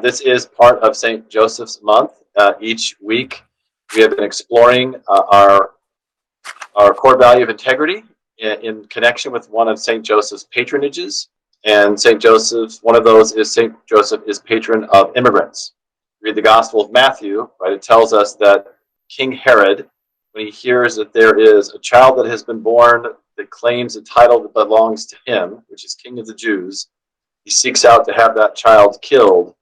This is part of St. Joseph's Month. Each week, we have been exploring our core value of integrity in connection with one of St. Joseph's patronages. And St. Joseph's, one of those is St. Joseph is patron of immigrants. Read the Gospel of Matthew, right? It tells us that King Herod, when he hears that there is a child that has been born that claims a title that belongs to him, which is King of the Jews, he seeks out to have that child killed.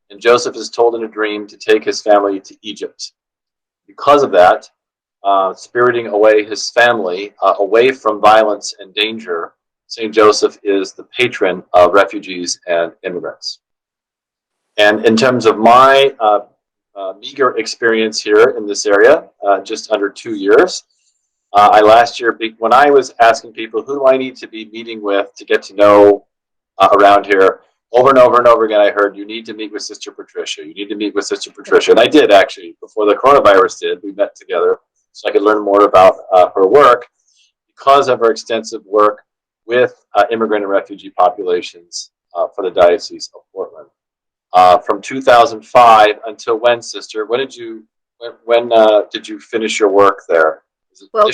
And Joseph is told in a dream to take his family to Egypt. Because of that, spiriting away his family away from violence and danger, St. Joseph is the patron of refugees and immigrants. And in terms of my meager experience here in this area, just under 2 years, I last year, when I was asking people who do I need to be meeting with to get to know around here, over and over and over again, I heard, you need to meet with Sister Patricia. You need to meet with Sister Patricia. And I did, actually, before the coronavirus did. We met together so I could learn more about her work because of her extensive work with immigrant and refugee populations for the Diocese of Portland. From 2005 until when, Sister? When did you finish your work there? Well,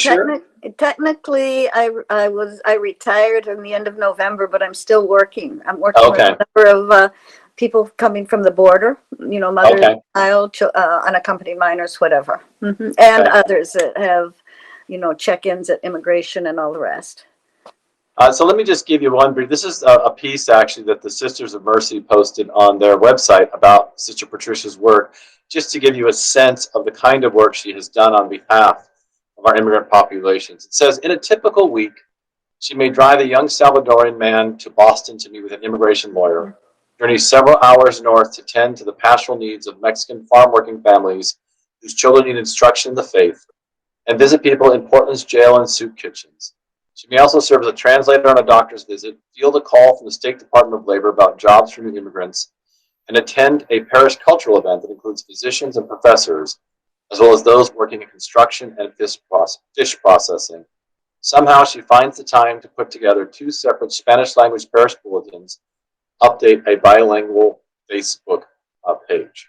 technically, I retired in the end of November, but I'm still working. I'm working with a number of people coming from the border, mothers, child, unaccompanied minors, whatever, and others that have, check-ins at immigration and all the rest. So let me just give you one brief. This is a piece, actually, that the Sisters of Mercy posted on their website about Sister Patricia's work, just to give you a sense of the kind of work she has done on behalf of our immigrant populations. It says, in a typical week, she may drive a young Salvadorian man to Boston to meet with an immigration lawyer, journey several hours north to tend to the pastoral needs of Mexican farm-working families whose children need instruction in the faith, and visit people in Portland's jail and soup kitchens. She may also serve as a translator on a doctor's visit, field a call from the State Department of Labor about jobs for new immigrants, and attend a parish cultural event that includes physicians and professors, as well as those working in construction and fish processing. Somehow she finds the time to put together 2 separate Spanish-language parish bulletins, update a bilingual Facebook page.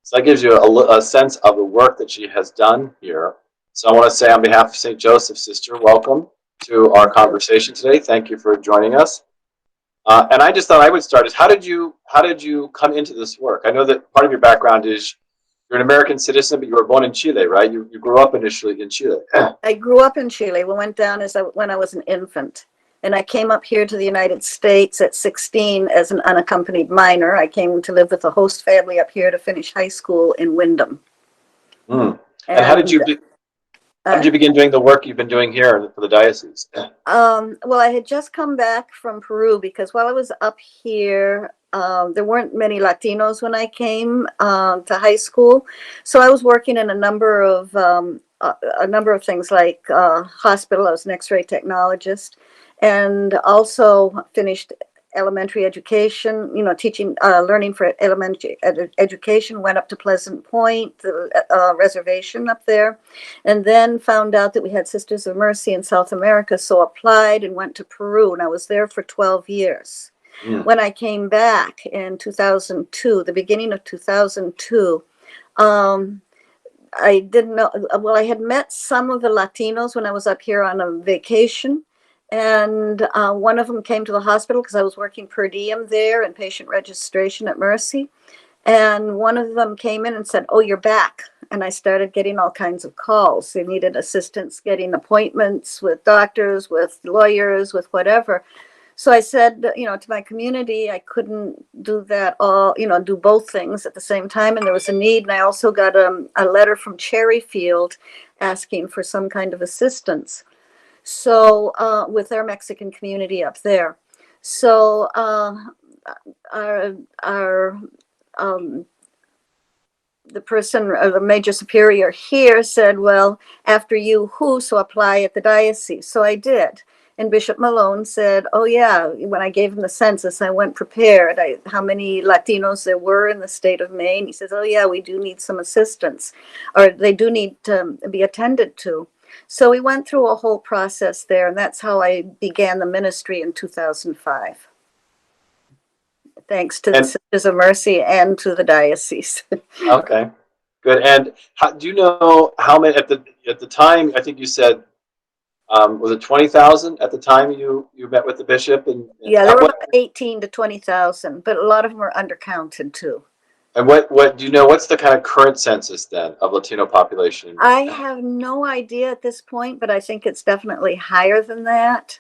So that gives you a sense of the work that she has done here. So I want to say on behalf of St. Joseph, Sister, welcome to our conversation today. Thank you for joining us. And I just thought I would start is how did you come into this work? I know that part of your background is you're an American citizen, but you were born in Chile, right? You grew up initially in Chile. I grew up in Chile. We went down when I was an infant. And I came up here to the United States at 16 as an unaccompanied minor. I came to live with a host family up here to finish high school in Wyndham. And how did you begin doing the work you've been doing here for the diocese? Well, I had just come back from Peru because while I was up here, there weren't many Latinos when I came to high school. So I was working in a number of things like hospital. I was an X-ray technologist, and also finished elementary education, teaching, learning for elementary education, went up to Pleasant Point, the reservation up there, and then found out that we had Sisters of Mercy in South America, so applied and went to Peru, and I was there for 12 years. When I came back in 2002, the beginning of 2002, I didn't know, well, I had met some of the Latinos when I was up here on a vacation. And one of them came to the hospital because I was working per diem there and patient registration at Mercy. And one of them came in and said, "Oh, you're back." And I started getting all kinds of calls. They needed assistance getting appointments with doctors, with lawyers, with whatever. So I said, to my community, I couldn't do that all, do both things at the same time. And there was a need. And I also got a letter from Cherryfield asking for some kind of assistance. So with our Mexican community up there. So the person, or the major superior here said, "Well, after you, who? So apply at the diocese." So I did. And Bishop Malone said, "Oh yeah," when I gave him the census, I went prepared, how many Latinos there were in the state of Maine. He says, "Oh yeah, we do need some assistance, or they do need to be attended to." So we went through a whole process there, and that's how I began the ministry in 2005. thanks to the And Sisters of Mercy and to the diocese. okay, good. And do you know how many at the time? I think you said was it 20,000 at the time you met with the bishop and Yeah, there how, were what about 18 to 20,000, but a lot of them are undercounted too. and what do you know? What's the kind of current census then of Latino population in I Maine? have no idea at this point, but I think it's definitely higher than that.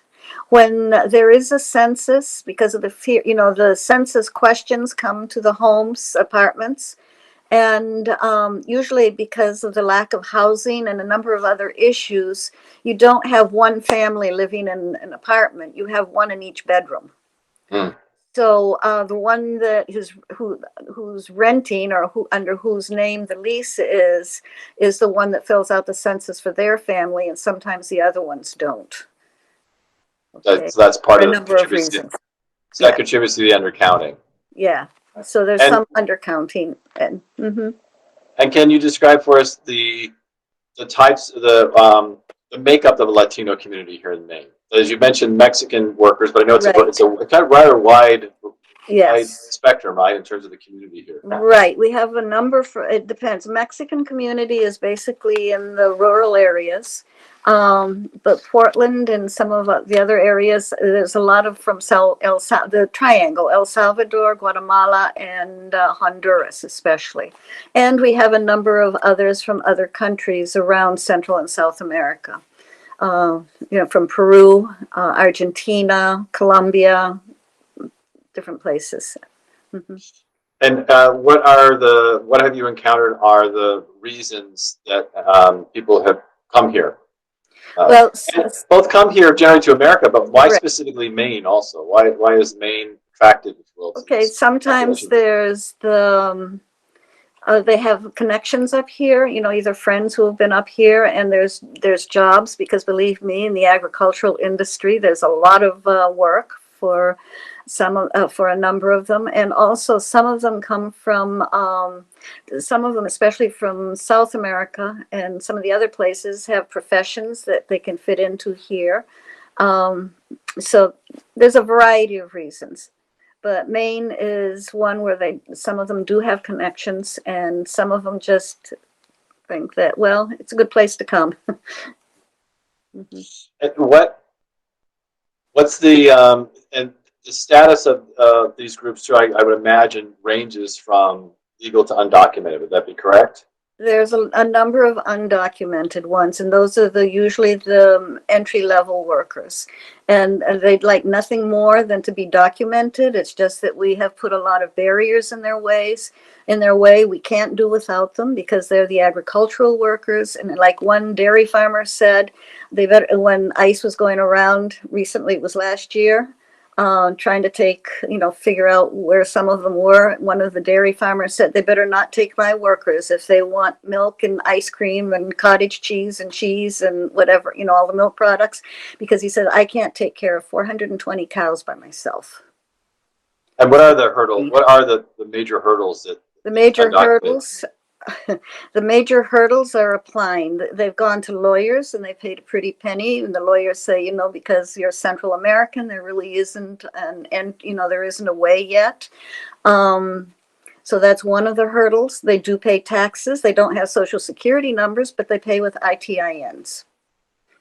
When there is a census, because of the fear, the census questions come to the homes, apartments, and usually because of the lack of housing and a number of other issues, you don't have one family living in an apartment. You have one in each bedroom. Hmm. So the one that who's renting or who under whose name the lease is the one that fills out the census for their family, and sometimes the other ones don't. Okay, That's for part a of number of contributes to, reasons. that Yeah, contributes to the undercounting. yeah. So there's And some undercounting, and and can you describe for us the types the makeup of a Latino community here in Maine? As you mentioned, Mexican workers, but I know it's right. a kind of rather wide Yes. spectrum, right, in terms of the community here. Right. We have a number for, it depends. Mexican community is basically in the rural areas. But Portland and some of the other areas, there's a lot of from the triangle, El Salvador, Guatemala, and Honduras especially. And we have a number of others from other countries around Central and South America. From Peru, Argentina, Colombia, different places. Mhm. And what have you encountered are the reasons that people have come here? Uh, Well, and both come here generally to America, but why right. specifically Maine also? Why is Maine attractive, if you will, to Okay, this sometimes population? there's they have connections up here, either friends who have been up here, and there's jobs, because believe me, in the agricultural industry, there's a lot of work for for a number of them, and also some of them come from some of them, especially from South America and some of the other places, have professions that they can fit into here. Um, so there's a variety of reasons. But Maine is one where some of them do have connections, and some of them just think that, well, it's a good place to come. Mhm. And what's and the status of these groups too? I would imagine ranges from legal to undocumented. Would that be correct? There's a number of undocumented ones, and those are usually the entry level workers. And they'd like nothing more than to be documented. It's just that we have put a lot of barriers in their way. We can't do without them because they're the agricultural workers. And like one dairy farmer said, when ICE was going around recently, it was last year, trying to figure out where some of them were. One of the dairy farmers said, they better not take my workers if they want milk and ice cream and cottage cheese and whatever, all the milk products, because he said, I can't take care of 420 cows by myself. And what are the hurdles? What are the major hurdles that The these major undocumented? hurdles, the major hurdles are applying. They've gone to lawyers and they paid a pretty penny. And the lawyers say, because you're Central American, there really isn't there isn't a way yet. So that's one of the hurdles. They do pay taxes. They don't have social security numbers, but they pay with ITINs.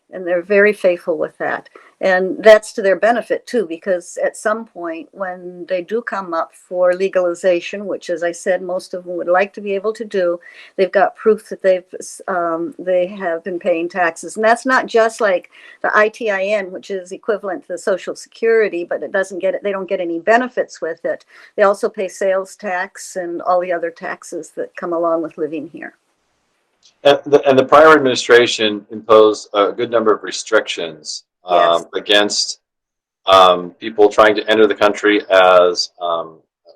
And they're very faithful with that. And that's to their benefit too, because at some point when they do come up for legalization, which, as I said, most of them would like to be able to do, they've got proof that they have been paying taxes. And that's not just like the ITIN, which is equivalent to the Social Security, but they don't get any benefits with it. They also pay sales tax and all the other taxes that come along with living here. And the prior administration imposed a good number of restrictions Yes. against people trying to enter the country as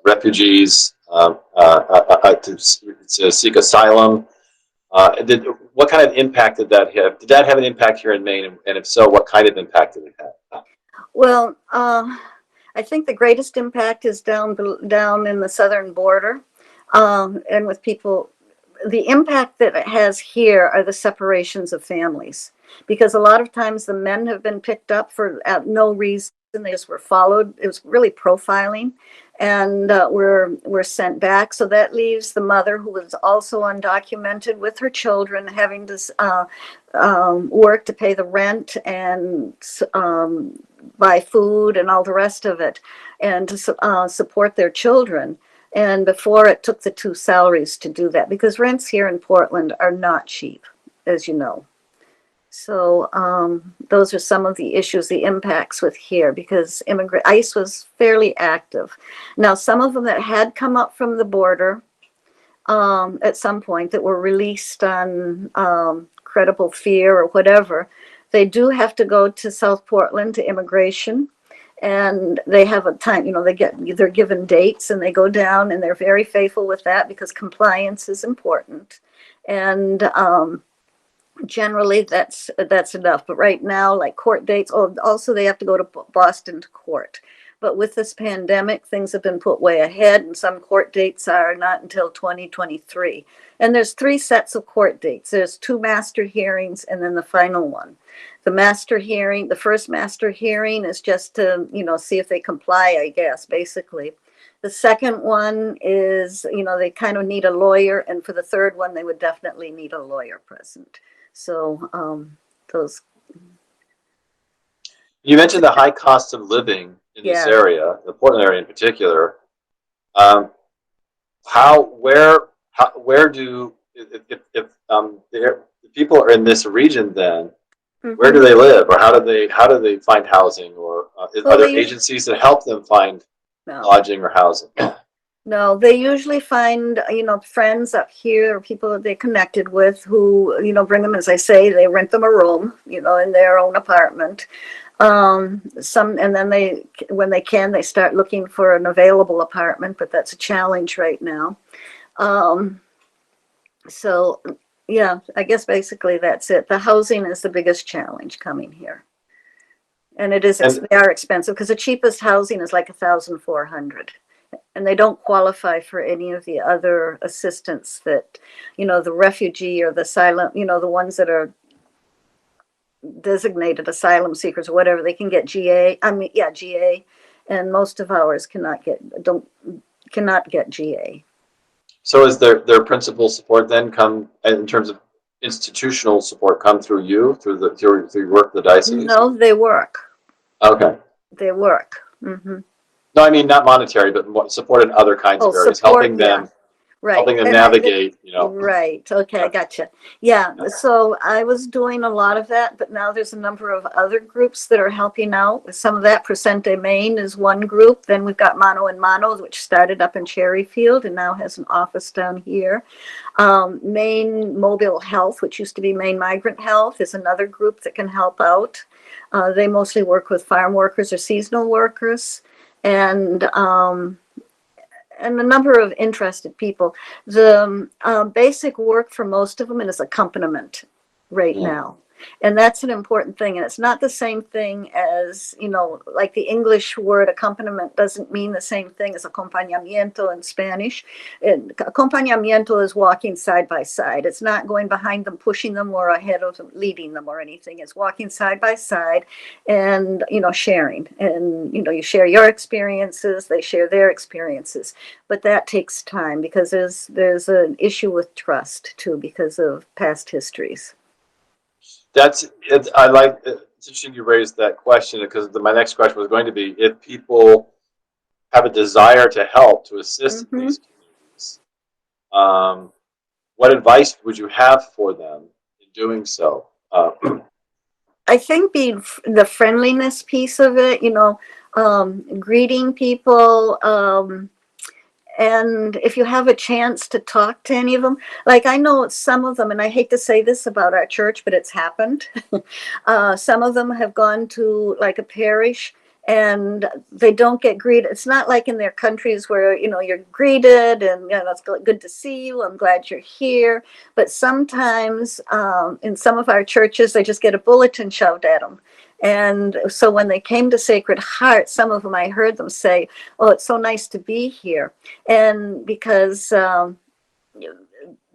refugees to seek asylum. What kind of impact did that have? Did that have an impact here in Maine? And if so, what kind of impact did it have? Well, I think the greatest impact is down in the southern border, and with people. The impact that it has here are the separations of families, because a lot of times the men have been picked up for no reason they just were followed. It was really profiling, and were sent back. So that leaves the mother, who was also undocumented, with her children, having to work to pay the rent and buy food and all the rest of it, and to support their children. And before, it took the two salaries to do that, because rents here in Portland are not cheap, as you know. So those are some of the issues, the impacts with here, because ICE was fairly active. Now, some of them that had come up from the border at some point, that were released on credible fear or whatever, they do have to go to South Portland to immigration. And they have a time, they're given dates, and they go down, and they're very faithful with that, because compliance is important. And generally that's enough. But right now, like court dates, also they have to go to Boston to court. But with this pandemic, things have been put way ahead, and some court dates are not until 2023. And there's 3 sets of court dates. There's 2 master hearings, and then the final one. The first master hearing is just to, see if they comply, I guess, basically. The second one is, they kind of need a lawyer. And for the third one, they would definitely need a lawyer present. So those. You mentioned the high cost of living in this area, the Portland area in particular. Where do, if the people are in this region, then where do they live, or how do they find housing, or are there agencies that help them find lodging or housing? No, they usually find, friends up here, or people that they're connected with, who, bring them, as I say, they rent them a room, in their own apartment. And then when they can, they start looking for an available apartment, but that's a challenge right now. So yeah, I guess basically that's it. The housing is the biggest challenge coming here. And they are expensive, because the cheapest housing is like $1,400. And they don't qualify for any of the other assistance that, the refugee or the asylum, the ones that are designated asylum seekers or whatever, they can get GA. GA, and most of ours cannot get GA. So is their principal support then come in terms of institutional support come through you, through your work, the diocese? No, they work. Okay. They work. Mm-hmm. No, I mean not monetary, but support in other kinds of areas, helping them. Right. Helping them navigate, Right. Okay, I gotcha. Yeah. So I was doing a lot of that, but now there's a number of other groups that are helping out with some of that. Presente Maine is one group. Then we've got Mano and Mano, which started up in Cherryfield and now has an office down here. Maine Mobile Health, which used to be Maine Migrant Health, is another group that can help out. They mostly work with farm workers or seasonal workers. And a number of interested people. The basic work for most of them is accompaniment right now. And that's an important thing. And it's not the same thing as, like the English word accompaniment doesn't mean the same thing as acompañamiento in Spanish. Acompañamiento is walking side by side. It's not going behind them, pushing them, or ahead of them, leading them or anything. It's walking side by side and, sharing. And, you share your experiences, they share their experiences. But that takes time, because there's an issue with trust, too, because of past histories. It's interesting you raised that question, because my next question was going to be, if people have a desire to help, to assist in these communities, what advice would you have for them in doing so? I think the friendliness piece of it, greeting people, and if you have a chance to talk to any of them, like I know some of them, and I hate to say this about our church, but it's happened. Some of them have gone to like a parish and they don't get greeted. It's not like in their countries where, you're greeted and, it's good to see you. I'm glad you're here. But sometimes in some of our churches, they just get a bulletin shoved at them. And so when they came to Sacred Heart, some of them, I heard them say, "Oh, it's so nice to be here." And because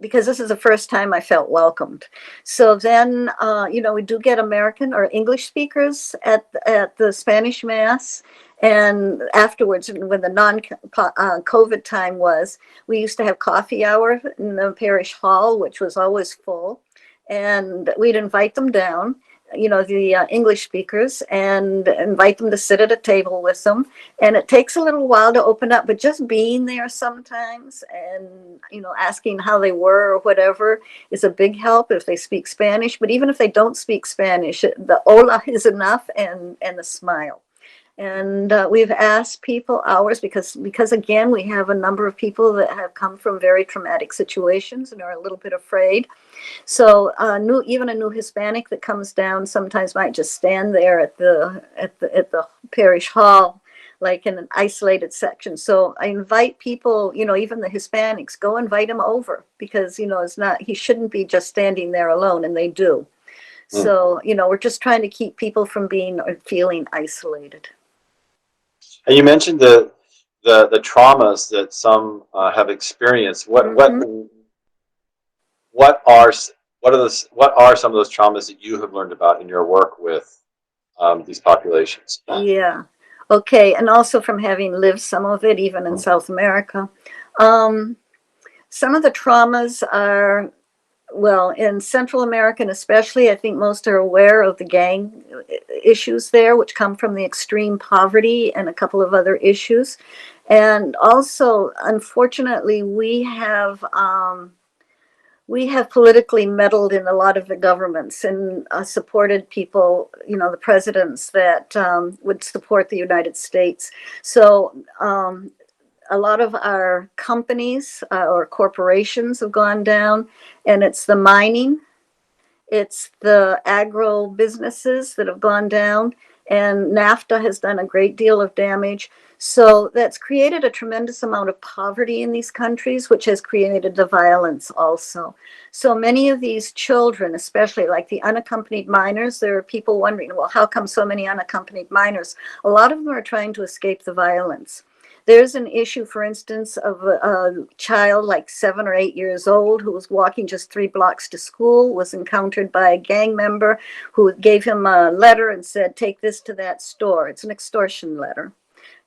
because this is the first time I felt welcomed. So then, we do get American or English speakers at the Spanish Mass. And afterwards, when the non-COVID time was, we used to have coffee hour in the parish hall, which was always full. And we'd invite them down, the English speakers, and invite them to sit at a table with them. And it takes a little while to open up, but just being there sometimes and, asking how they were or whatever is a big help if they speak Spanish. But even if they don't speak Spanish, the hola is enough, and the smile. And we've asked people hours because again, we have a number of people that have come from very traumatic situations and are a little bit afraid. So even a new Hispanic that comes down sometimes might just stand there at the parish hall, like in an isolated section. So I invite people, even the Hispanics, go invite him over, because he shouldn't be just standing there alone, and they do. So we're just trying to keep people from being or feeling isolated. And you mentioned the traumas that some have experienced. What are some of those traumas that you have learned about in your work with these populations? Yeah. Okay. And also from having lived some of it, even in South America. Some of the traumas are, well, in Central America, and especially, I think most are aware of the gang issues there, which come from the extreme poverty and a couple of other issues. And also, unfortunately, we have politically meddled in a lot of the governments and supported people, the presidents that would support the United States. So a lot of our companies or corporations have gone down, and it's the mining, it's the agro businesses that have gone down, and NAFTA has done a great deal of damage. So that's created a tremendous amount of poverty in these countries, which has created the violence also. So many of these children, especially like the unaccompanied minors, there are people wondering, well, how come so many unaccompanied minors? A lot of them are trying to escape the violence. There's an issue, for instance, of a child like 7 or 8 years old who was walking just 3 blocks to school, was encountered by a gang member who gave him a letter and said, take this to that store. It's an extortion letter.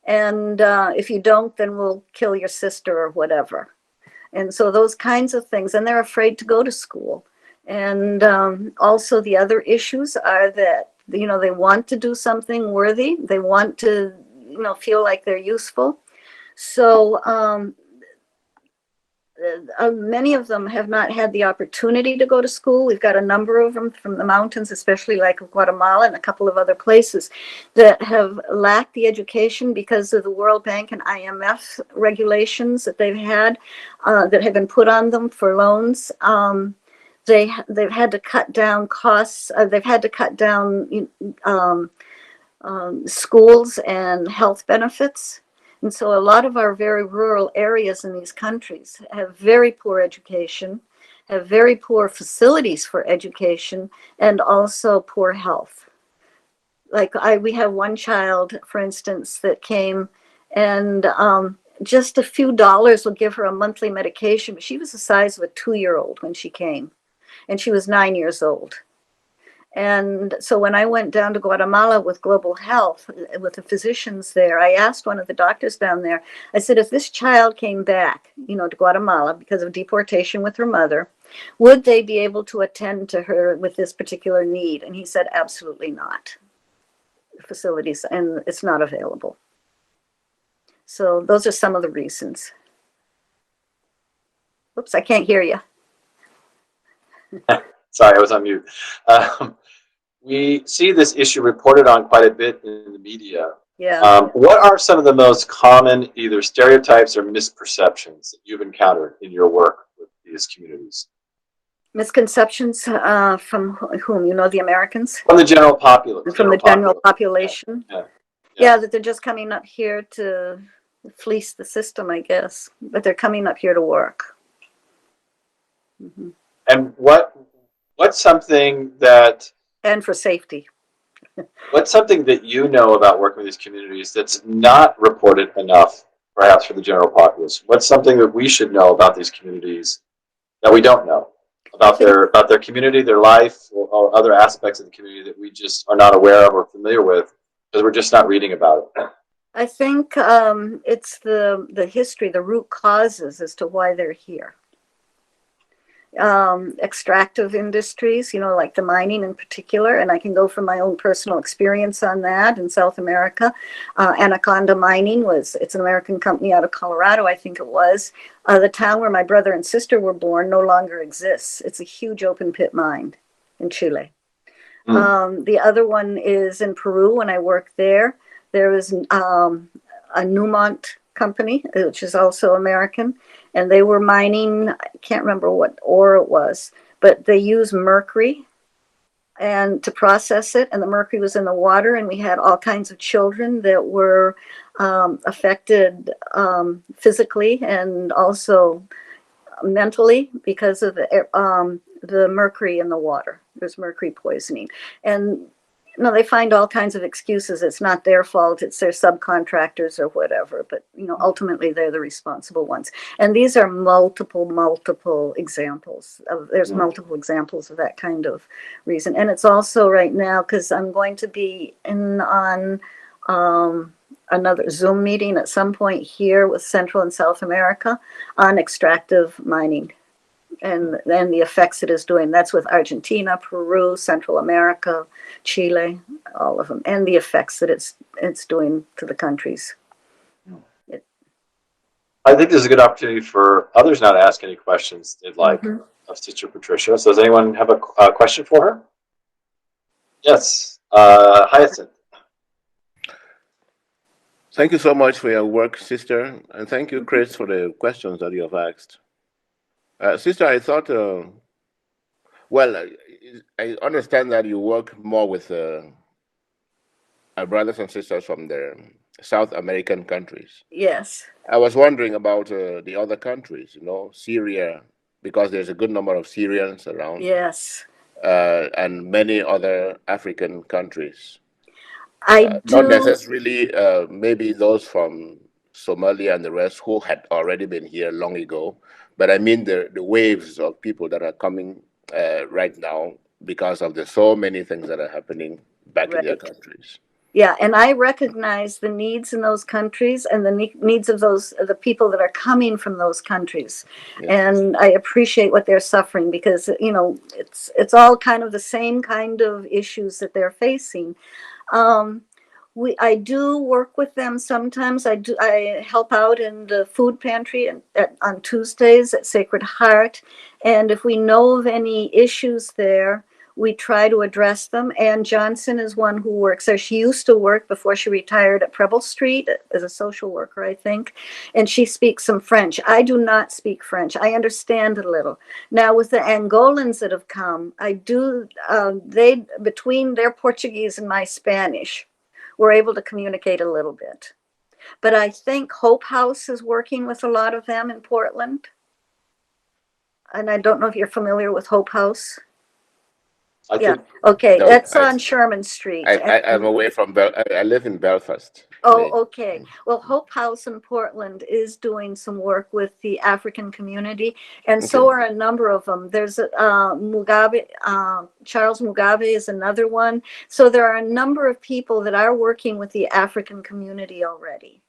And if you don't, then we'll kill your sister or whatever. And so those kinds of things. And they're afraid to go to school. And also the other issues are that, they want to do something worthy. They want to, feel like they're useful. So many of them have not had the opportunity to go to school. We've got a number of them from the mountains, especially like Guatemala and a couple of other places, that have lacked the education because of the World Bank and IMF regulations that they've had that have been put on them for loans. They've had to cut down costs. They've had to cut down schools and health benefits. And so a lot of our very rural areas in these countries have very poor education, have very poor facilities for education, and also poor health. Like we have one child, for instance, that came, and just a few dollars will give her a monthly medication. But she was the size of a 2-year-old when she came, and she was 9 years old. And so when I went down to Guatemala with Global Health, with the physicians there, I asked one of the doctors down there, I said, if this child came back, to Guatemala because of deportation with her mother, would they be able to attend to her with this particular need? And he said, absolutely not. Facilities, and it's not available. So those are some of the reasons. Oops, I can't hear you. Sorry, I was on mute. We see this issue reported on quite a bit in the media. Yeah. What are some of the most common either stereotypes or misperceptions that you've encountered in your work with these communities? Misconceptions from whom? The Americans? From the general populace. From the general population? Yeah, that they're just coming up here to fleece the system, I guess. But they're coming up here to work. Mm-hmm. And what's something that... And for safety. What's something that you know about working with these communities that's not reported enough, perhaps, for the general populace? What's something that we should know about these communities that we don't know I think about their community, their life, or other aspects of the community that we just are not aware of or familiar with because we're just not reading about it. I think it's the history, the root causes as to why they're here. Extractive industries, like the mining in particular, and I can go from my own personal experience on that in South America. Anaconda Mining it's an American company out of Colorado, I think it was. The town where my brother and sister were born no longer exists. It's a huge open pit mine in Chile. The other one is in Peru. When I worked there, there was a Newmont company, which is also American, and they were mining, I can't remember what ore it was, but they use mercury and to process it, and the mercury was in the water, and we had all kinds of children that were affected physically and also mentally because of the mercury in the water. There's mercury poisoning. And they find all kinds of excuses. It's not their fault. It's their subcontractors or whatever. But, ultimately they're the responsible ones. And these are multiple examples. There's multiple examples of that kind of reason. And it's also right now, because I'm going to be on another Zoom meeting at some point here with Central and South America on extractive mining and the effects it is doing. That's with Argentina, Peru, Central America, Chile, all of them, and the effects that it's doing to the countries. I think this is a good opportunity for others now to ask any questions they'd like of Sister Patricia. So does anyone have a question for her? Yes, Hyacinth. Thank you so much for your work, Sister, and thank you, Chris, for the questions that you have asked. Sister, I thought, I understand that you work more with our brothers and sisters from the South American countries. Yes. I was wondering about the other countries, Syria, because there's a good number of Syrians around. Yes. And many other African countries. I do. Not necessarily maybe those from Somalia and the rest who had already been here long ago, but I mean the waves of people that are coming right now because of the so many things that are happening back in their countries. Yeah, and I recognize the needs in those countries and the needs of the people that are coming from those countries. Yes. And I appreciate what they're suffering because, it's all kind of the same kind of issues that they're facing. I do work with them sometimes. I help out in the food pantry on Tuesdays at Sacred Heart. And if we know of any issues there, we try to address them. Ann Johnson is one who works there. She used to work before she retired at Preble Street as a social worker, I think. And she speaks some French. I do not speak French. I understand a little. Now with the Angolans that have come, between their Portuguese and my Spanish, we're able to communicate a little bit. But I think Hope House is working with a lot of them in Portland. And I don't know if you're familiar with Hope House. Okay, no, that's on Sherman Street. I'm away from I live in Belfast. Oh, okay. Well, Hope House in Portland is doing some work with the African community, and so are a number of them. There's Mugabe, Charles Mugabe is another one. So there are a number of people that are working with the African community already.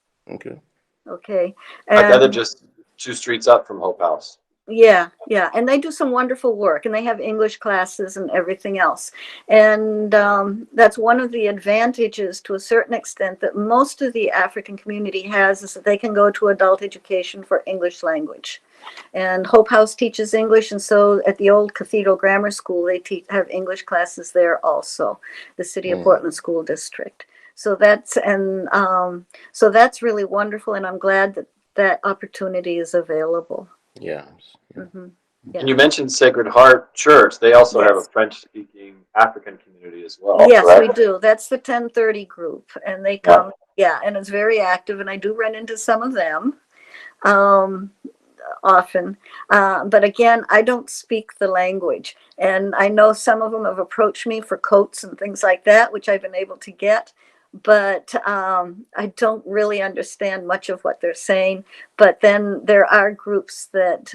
Okay. I gather just 2 streets up from Hope House. Yeah, and they do some wonderful work, and they have English classes and everything else. And that's one of the advantages, to a certain extent, that most of the African community has, is that they can go to adult education for English language. And Hope House teaches English, and so at the old Cathedral Grammar School, they have English classes there also, the City of Portland School District. So that's really wonderful, and I'm glad that opportunity is available. Yeah. And you mentioned Sacred Heart Church. They also have a French-speaking African community as well. Yes, correct? We do. That's the 1030 group, and they come. Yeah, and it's very active, and I do run into some of them often. But again, I don't speak the language, and I know some of them have approached me for coats and things like that, which I've been able to get. but I don't really understand much of what they're saying. But then there are groups that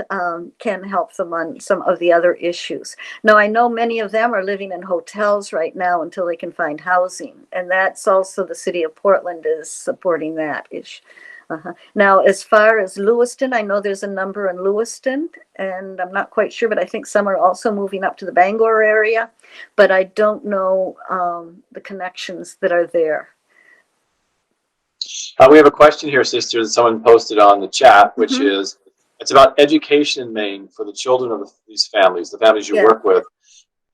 can help them on some of the other issues. Now, I know many of them are living in hotels right now until they can find housing, and that's also the city of Portland is supporting that issue. Now, as far as Lewiston, I know there's a number in Lewiston, and I'm not quite sure, but I think some are also moving up to the Bangor area, but I don't know the connections that are there. We have a question here, sister, that someone posted on the chat, which is, it's about education in Maine for the children of these families, the families you work with.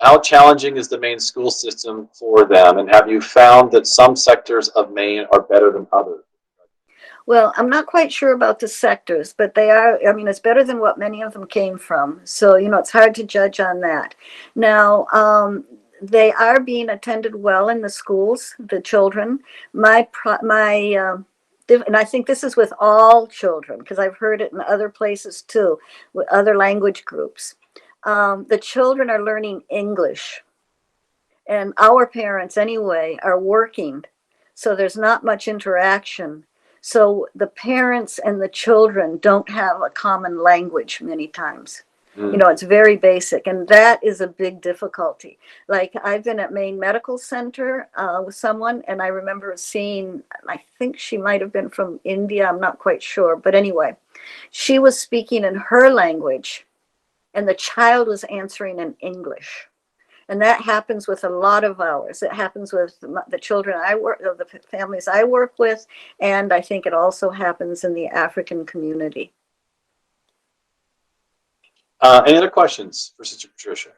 How challenging is the Maine school system for them? And have you found that some sectors of Maine are better than others? Well, I'm not quite sure about the sectors, but they are, I mean, it's better than what many of them came from. So, you know, it's hard to judge on that. Now, they are being attended well in the schools, the children. And I think this is with all children, because I've heard it in other places too, with other language groups. The children are learning English. And our parents, anyway, are working. So there's not much interaction. So the parents and the children don't have a common language many times. You know, it's very basic, and that is a big difficulty. Like, I've been at Maine Medical Center with someone, and I remember seeing, I think she might have been from India, I'm not quite sure, but anyway, she was speaking in her language, and the child was answering in English. And that happens with a lot of ours. It happens with the children I work, the families I work with, and I think it also happens in the African community. Any other questions for Sister Patricia?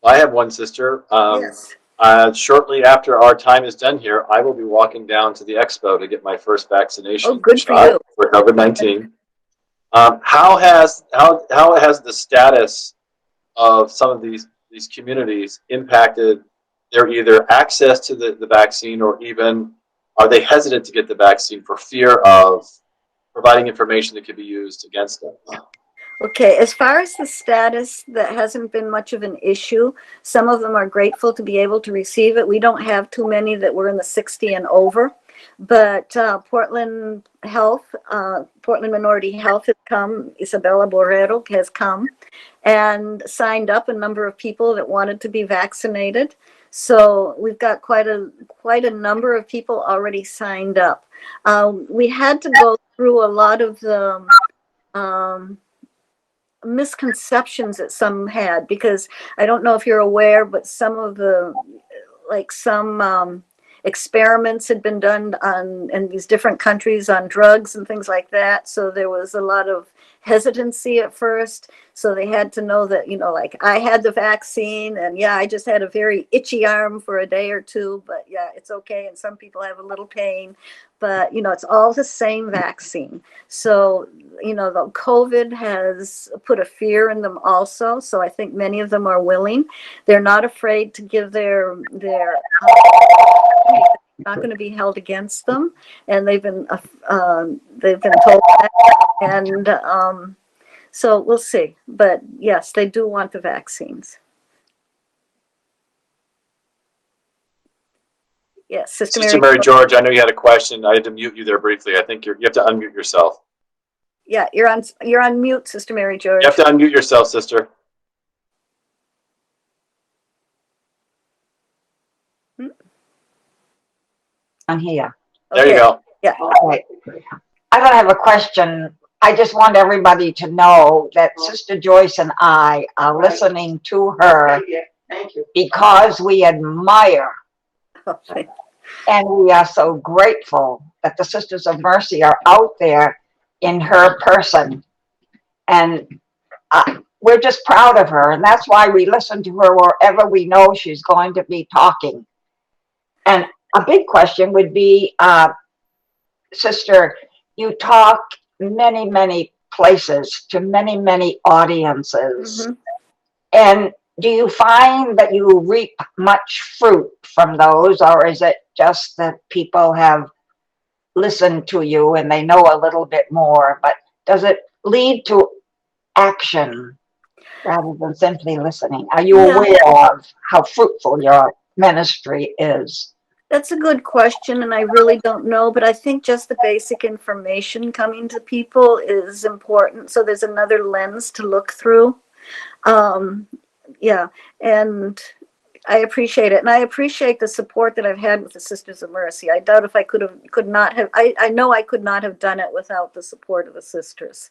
I have one, sister. Yes. Shortly after our time is done here, I will be walking down to the expo to get my first vaccination. Oh, good for you. For COVID-19. How has the status of some of these communities impacted their either access to the vaccine, or even are they hesitant to get the vaccine for fear of providing information that could be used against them? Okay, as far as the status, that hasn't been much of an issue. Some of them are grateful to be able to receive it. We don't have too many that were in the 60 and over, but Portland Minority Health has come. Isabella Borrero has come and signed up a number of people that wanted to be vaccinated. So we've got quite a number of people already signed up. We had to go through a lot of the misconceptions that some had, because I don't know if you're aware, but some of the, like, some experiments had been done in these different countries on drugs and things like that. So there was a lot of hesitancy at first. So they had to know that, you know, like, I had the vaccine, and yeah, I just had a very itchy arm for a day or two, but yeah, it's okay. And some people have a little pain, but you know, it's all the same vaccine. So, you know, the COVID has put a fear in them also. So I think many of them are willing. They're not afraid to give their not going to be held against them, and they've been told that, and so we'll see. But yes, they do want the vaccines. Yes, Sister Mary George, I know you had a question. I had to mute you there briefly. I think you have to unmute yourself. Yeah, you're on mute, Sister Mary George. You have to unmute yourself, sister. On here. There you go. Yeah. Okay. I don't have a question. I just want everybody to know that Sister Joyce and I are listening to her because we admire and we are so grateful that the Sisters of Mercy are out there in her person. And we're just proud of her. And that's why we listen to her wherever we know she's going to be talking. And a big question would be, Sister, you talk many, many places to many, many audiences. And do you find that you reap much fruit from those, or is it just that people have listened to you and they know a little bit more, but does it lead to action? rather than simply listening. Are you Yeah. aware of how fruitful your ministry is? That's a good question, and I really don't know, but I think just the basic information coming to people is important. So there's another lens to look through. Um, yeah, and I appreciate it, and I appreciate the support that I've had with the Sisters of Mercy. I doubt if I could not have. I know I could not have done it without the support of the sisters,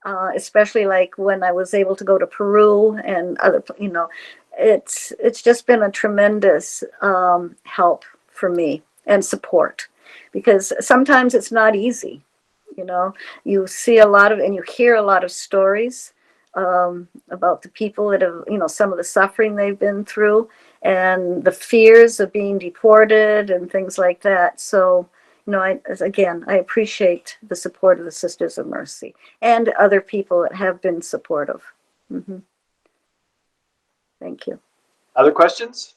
especially like when I was able to go to Peru and other. It's just been a tremendous help for me and support, because sometimes it's not easy. You see a lot of and you hear a lot of stories about the people that have, some of the suffering they've been through and the fears of being deported and things like that. So, I appreciate the support of the Sisters of Mercy and other people that have been supportive. Hmm. Thank you. Other questions?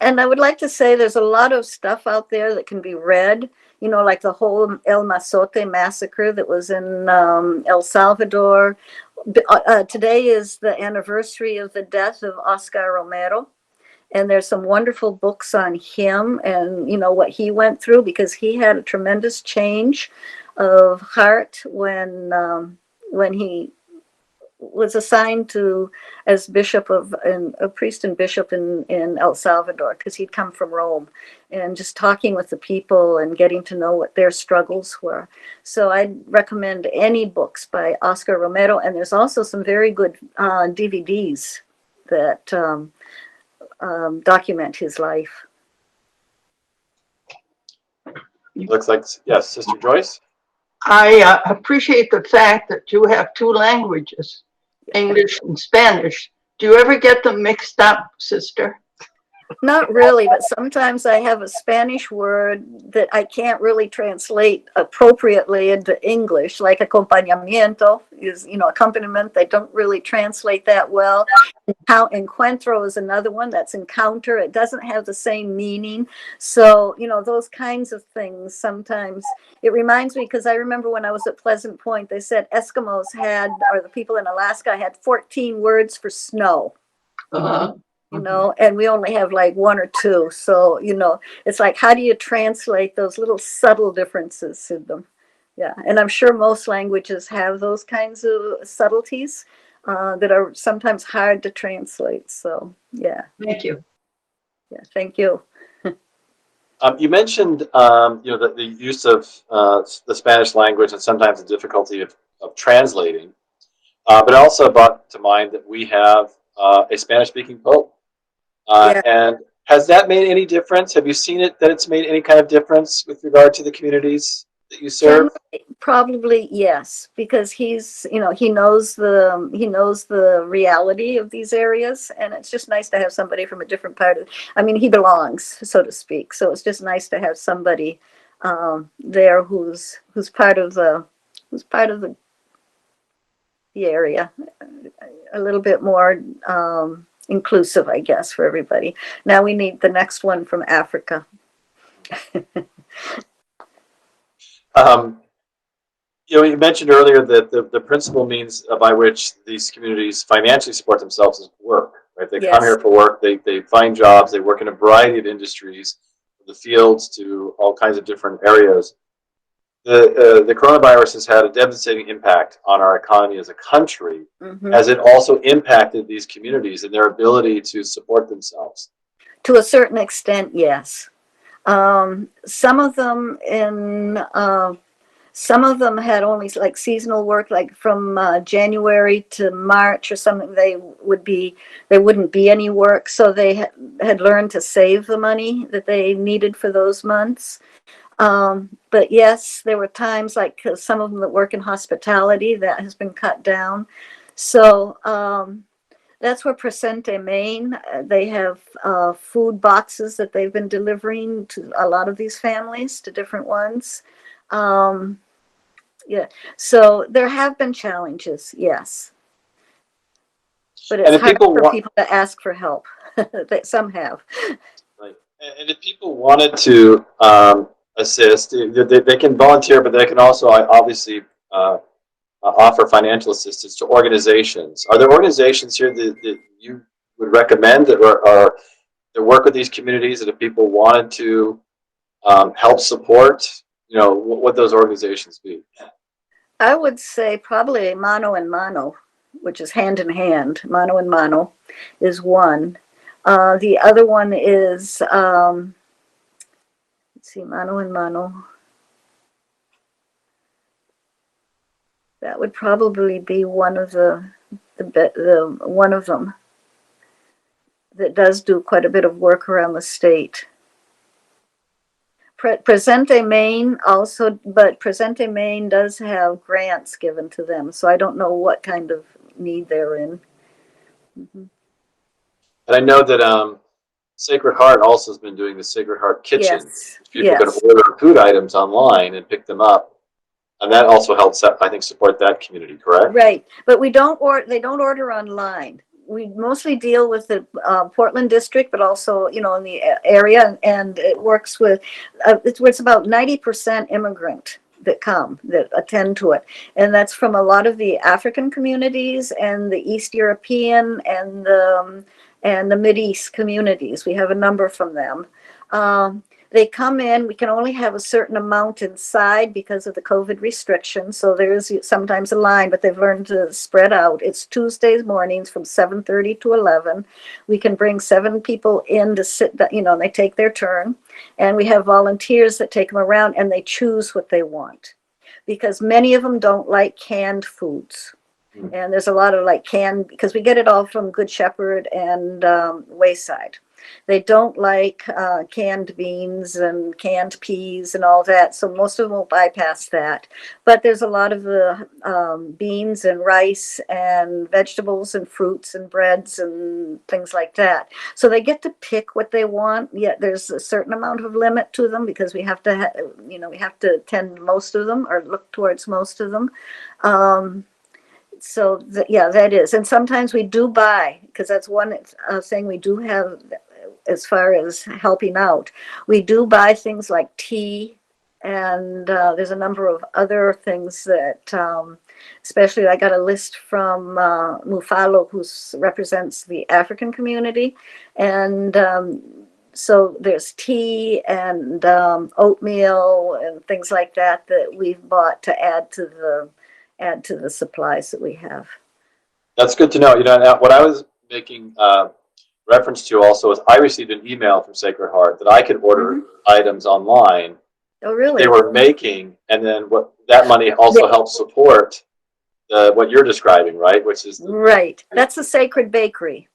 And I would like to say there's a lot of stuff out there that can be read, like the whole El Mazote massacre that was in El Salvador. Today is the anniversary of the death of Oscar Romero. And there's some wonderful books on him and, what he went through, because he had a tremendous change of heart when he was assigned to as bishop a priest and bishop in El Salvador, because he'd come from Rome, and just talking with the people and getting to know what their struggles were. So I'd recommend any books by Oscar Romero, and there's also some very good DVDs that document his life. Looks like, yes, Sister Joyce? I appreciate the fact that you have two languages, English and Spanish. Do you ever get them mixed up, sister? Not really, but sometimes I have a Spanish word that I can't really translate appropriately into English, like acompañamiento is, accompaniment. They don't really translate that well. How encuentro is another one, that's encounter. It doesn't have the same meaning. So, those kinds of things, sometimes it reminds me, because I remember when I was at Pleasant Point, they said Eskimos or the people in Alaska had 14 words for snow. Uh-huh. And we only have like one or two. So, it's like, how do you translate those little subtle differences in them? Yeah. And I'm sure most languages have those kinds of subtleties that are sometimes hard to translate. So, yeah. Thank you. Yeah. Thank you. You mentioned, the use of the Spanish language and sometimes the difficulty of translating, but it also brought to mind that we have a Spanish-speaking Pope. Yeah. And has that made any difference? Have you seen that it's made any kind of difference with regard to the communities that you serve? Probably yes, because he's, he knows the reality of these areas, and it's just nice to have somebody from a different part of. I mean, he belongs, so to speak. So it's just nice to have somebody there who's part of the area, a little bit more inclusive, I guess, for everybody. Now we need the next one from Africa. You mentioned earlier that the principal means by which these communities financially support themselves is work, right? They come here for work, they find jobs, they work in a variety of industries, from the fields to all kinds of different areas. The coronavirus has had a devastating impact on our economy as a country, as it also impacted these communities and their ability to support themselves. To a certain extent, yes. Some of them had only like seasonal work, like from January to March or something. There wouldn't be any work, so they had learned to save the money that they needed for those months. But yes, there were times like some of them that work in hospitality that has been cut down. So that's where Presente Maine, they have food boxes that they've been delivering to a lot of these families, to different ones. Yeah, so there have been challenges, yes. But it's hard for people to ask for help. Some have. Right. And if people wanted to assist, they can volunteer, but they can also obviously offer financial assistance to organizations. Are there organizations here that you would recommend that are that work with these communities, that if people wanted to help support, what would those organizations be? I would say probably mano and mano, which is hand in hand. Mano and mano is one. The other one is, let's see, mano and mano. That would probably be one of the one of them that does do quite a bit of work around the state. Presente Maine also, but Presente Maine does have grants given to them, so I don't know what kind of need they're in. And I know that Sacred Heart also has been doing the Sacred Heart Kitchen. Yes, People yes. can order food items online and pick them up. And that also helps, I think, support that community, correct? Right, but they don't order online. We mostly deal with the Portland district, but also, in the area, and it works with, it's about 90% immigrant that attend to it. And that's from a lot of the African communities and the East European and the Mideast communities. We have a number from them. They come in, we can only have a certain amount inside because of the COVID restrictions. So there is sometimes a line, but they've learned to spread out. It's Tuesdays mornings from 7:30 to 11. We can bring 7 people in to sit, they take their turn. And we have volunteers that take them around and they choose what they want. Because many of them don't like canned foods. And there's a lot of canned, because we get it all from Good Shepherd and Wayside. They don't like canned beans and canned peas and all that, so most of them will bypass that. But there's a lot of the beans and rice and vegetables and fruits and breads and things like that. So they get to pick what they want. Yet there's a certain amount of limit to them because we have to, we have to attend most of them or look towards most of them. So that is, and sometimes we do buy, because that's one thing we do have as far as helping out. We do buy things like tea, and there's a number of other things that, especially I got a list from Mufalo, who represents the African community, and so there's tea and oatmeal and things like that we've bought to add to the supplies that we have. That's good to know. Now, what I was making reference to also is I received an email from Sacred Heart that I could order items online. Oh, really? They were making, and then what that money also helps support what you're describing, right? Which is right. That's the Sacred Bakery.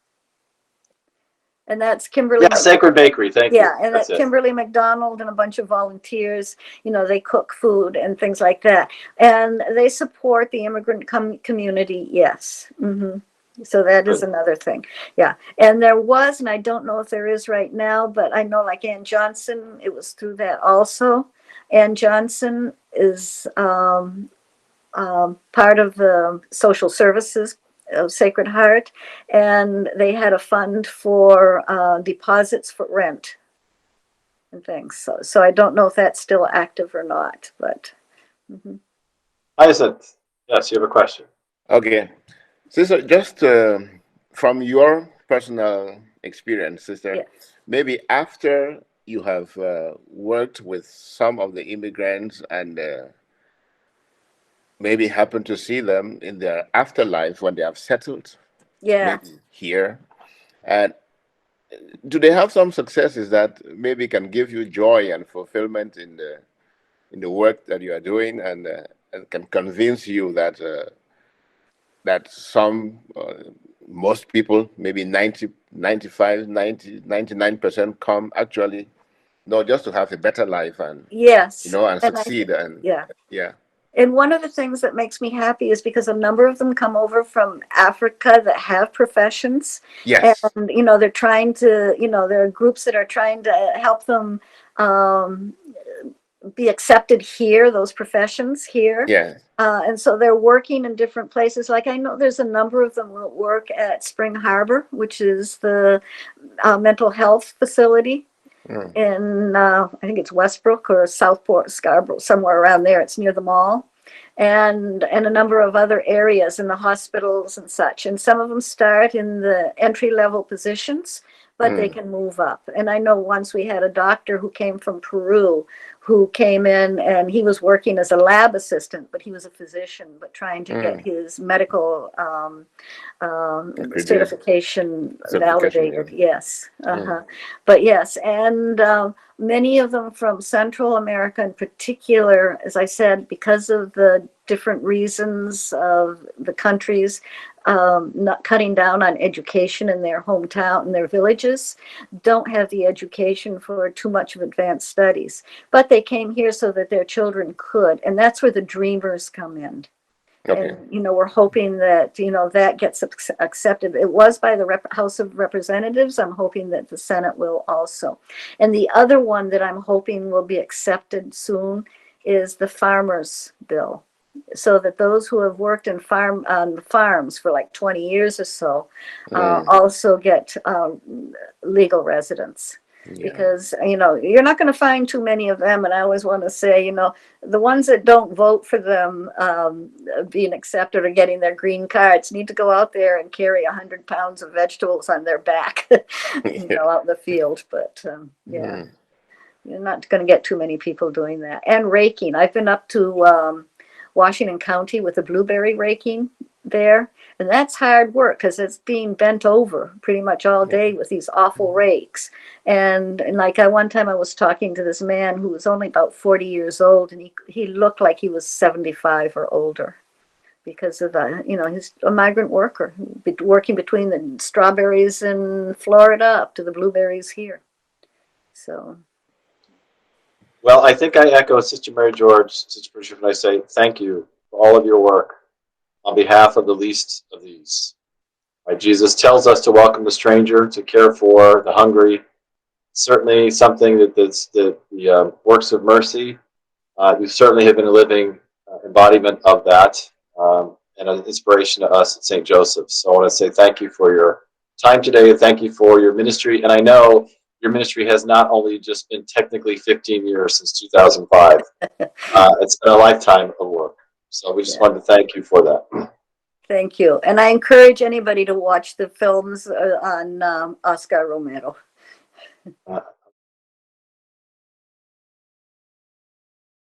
And that's Kimberly. Yeah, Sacred Bakery. Thank you. Yeah, and that's Kimberly McDonald and a bunch of volunteers. They cook food and things like that, and they support the immigrant community. Yes. Mm-hmm. So that is another thing. Yeah, and there was, and I don't know if there is right now, but I know Ann Johnson. It was through that also. Ann Johnson is part of the social services of Sacred Heart, and they had a fund for deposits for rent and things. So I don't know if that's still active or not, but. Mm-hmm. I said, yes, you have a question. Okay. Sister, just from your personal experience, sister, Yes. maybe after you have worked with some of the immigrants and maybe happen to see them in their afterlife when they have settled maybe here, and do they have some successes that maybe can give you joy and fulfillment in the work that you are doing, and can convince you that most people, maybe 90, 95, 90, 99% come actually not just to have a better life and and succeed yeah. And one of the things that makes me happy is because a number of them come over from Africa that have professions. Yes. And, they're trying to, there are groups that are trying to help them be accepted here, those professions here. Yeah. And so they're working in different places. Like I know there's a number of them that work at Spring Harbor, which is the mental health facility. In I think it's Westbrook or Southport, Scarborough, somewhere around there. It's near the mall. and a number of other areas in the hospitals and such. And some of them start in the entry-level positions, but they can move up. And I know once we had a doctor who came from Peru who came in, and he was working as a lab assistant, but he was a physician, but trying to get his medical certification validated. Yeah. Yes. But yes, and many of them from Central America in particular, as I said, because of the different reasons of the countries not cutting down on education in their hometown and their villages, don't have the education for too much of advanced studies. But they came here so that their children could, and that's where the dreamers come in. Okay. And, you know, we're hoping that, you know, that gets accepted. It was by the House of Representatives. I'm hoping that the Senate will also. And the other one that I'm hoping will be accepted soon is the farmers bill, so that those who have worked in on the farms for like 20 years or so also get legal residence. Yeah. Because, you know, you're not going to find too many of them. And I always want to say, you know, the ones that don't vote for them being accepted or getting their green cards need to go out there and carry 100 pounds of vegetables on their back, you know, out in the field. But yeah, you're not going to get too many people doing that. And raking. I've been up to Washington County with the blueberry raking there. And that's hard work because it's being bent over pretty much all day with these awful rakes. And like one time I was talking to this man who was only about 40 years old, and he looked like he was 75 or older because of the, you know, he's a migrant worker working between the strawberries in Florida up to the blueberries here. So. Well, I think I echo Sister Mary George, Sister Patricia, when I say thank you for all of your work on behalf of the least of these. Right? Jesus tells us to welcome the stranger, to care for the hungry. Certainly something that the works of mercy, you certainly have been a living embodiment of that, and an inspiration to us at St. Joseph's. So I want to say thank you for your time today, and thank you for your ministry. And I know your ministry has not only just been technically 15 years since 2005. It's been a lifetime of work. So we just wanted to thank you for that. Thank you. And I encourage anybody to watch the films on Oscar Romero.